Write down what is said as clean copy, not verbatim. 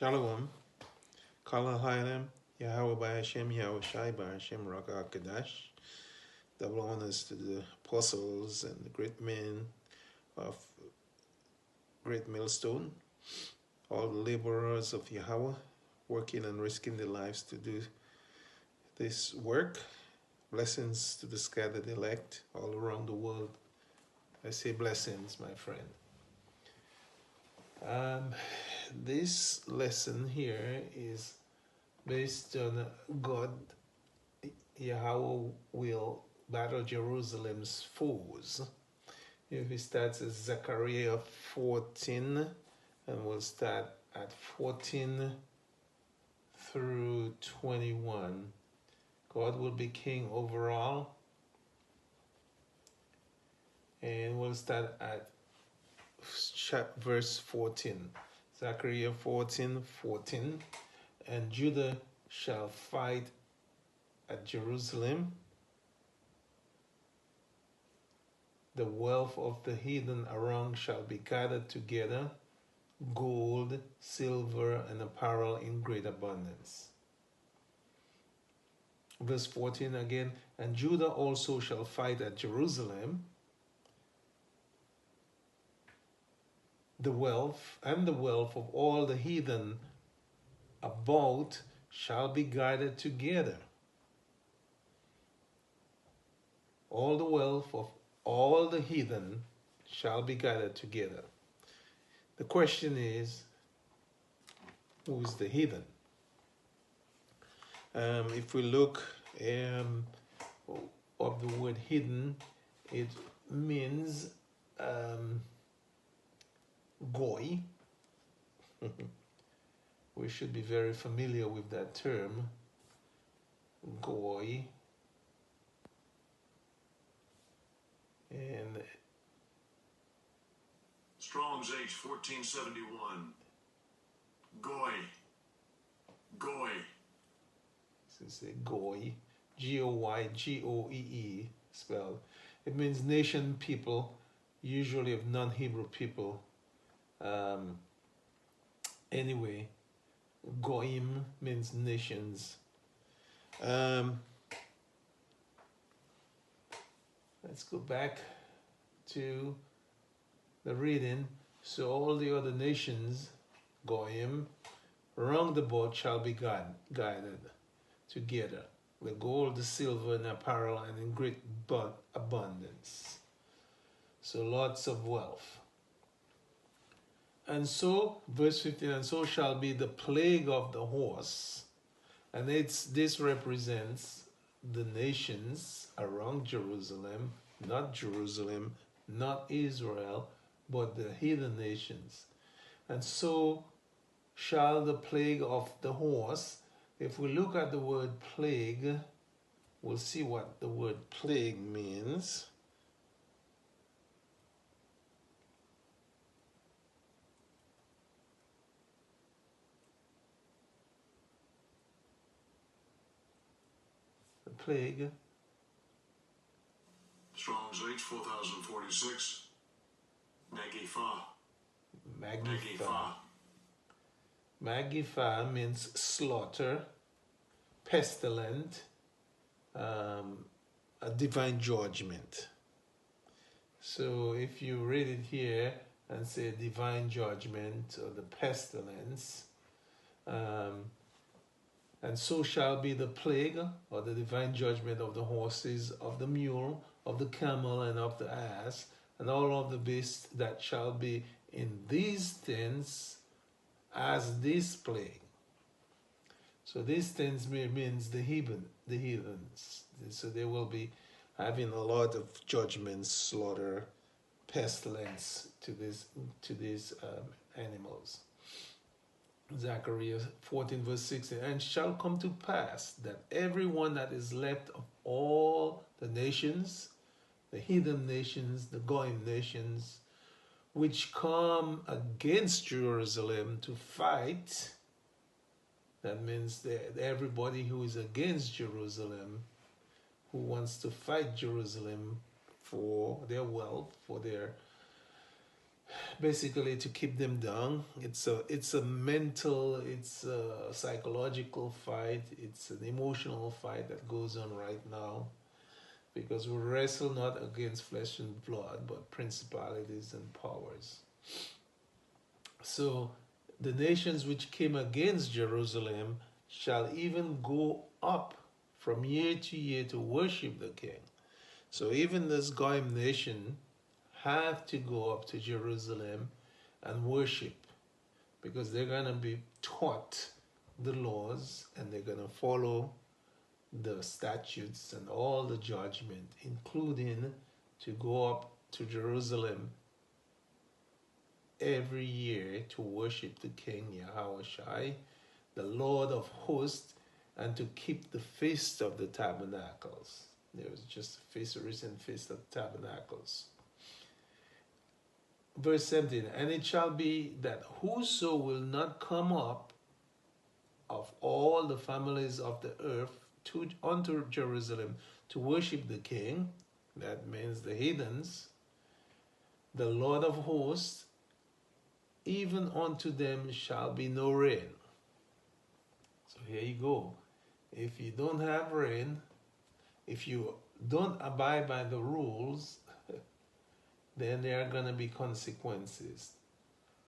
Shalom. Kala Hayalem. Yahweh by Hashem, Yahweh Shai by Hashem, Raka Kadash. Double honors to the apostles and the great men of Great Millstone, all the laborers of Yahweh, working and risking their lives to do this work. Blessings to the scattered elect all around the world. I say blessings, my friend. This lesson here is based on God, Yahweh will battle Jerusalem's foes. If we start at Zechariah 14, and we'll start at 14 through 21. God will be king over all. And we'll start at verse 14. Zechariah 14:14. And Judah shall fight at Jerusalem. The wealth of the heathen around shall be gathered together, gold, silver, and apparel in great abundance. Verse 14 again, and Judah also shall fight at Jerusalem. The wealth of all the heathen about shall be gathered together. All the wealth of all the heathen shall be gathered together. The question is, who is the heathen? If we look of the word heathen, it means goy. We should be very familiar with that term, goy. And Strong's H 1471. Goy. This is a goy, Goy, Goee spelled. It means nation people, usually of non-Hebrew people. Anyway, goyim means nations. Let's go back to the reading. So all the other nations, goyim, around the boat shall be guided together, the gold, the silver, and apparel, and in great abundance. So lots of wealth. And so, verse 15, and so shall be the plague of the horse. And this represents the nations around Jerusalem, not Israel, but the heathen nations. And so shall the plague of the horse. If we look at the word plague, we'll see what the word plague means. The plague. Strong's H 4046. Magipha means slaughter, pestilent, a divine judgment. So if you read it here and say divine judgment or the pestilence, and so shall be the plague or the divine judgment of the horses, of the mule, of the camel, and of the ass, and all of the beasts that shall be in these tents as this plague. So these tents means the heathens. So they will be having a lot of judgments, slaughter, pestilence to these animals. Zechariah 14 verse 16, and shall come to pass that everyone that is left of all the nations, the heathen nations, the goyim nations, which come against Jerusalem to fight, that means that everybody who is against Jerusalem, who wants to fight Jerusalem for their wealth, for their basically to keep them down. It's a mental, it's a psychological fight, it's an emotional fight that goes on right now, because we wrestle not against flesh and blood, but principalities and powers. So the nations which came against Jerusalem shall even go up from year to year to worship the king. So even this Goyim nation have to go up to Jerusalem and worship, because they're going to be taught the laws and they're going to follow the statutes and all the judgment, including to go up to Jerusalem every year to worship the King Yahushai, the Lord of hosts, and to keep the feast of the tabernacles. There was just a feast, a recent feast of tabernacles. Verse 17, and it shall be that whoso will not come up of all the families of the earth unto Jerusalem to worship the King, that means the heathens, the Lord of hosts, even unto them shall be no rain. So here you go. If you don't have rain, if you don't abide by the rules, then there are going to be consequences.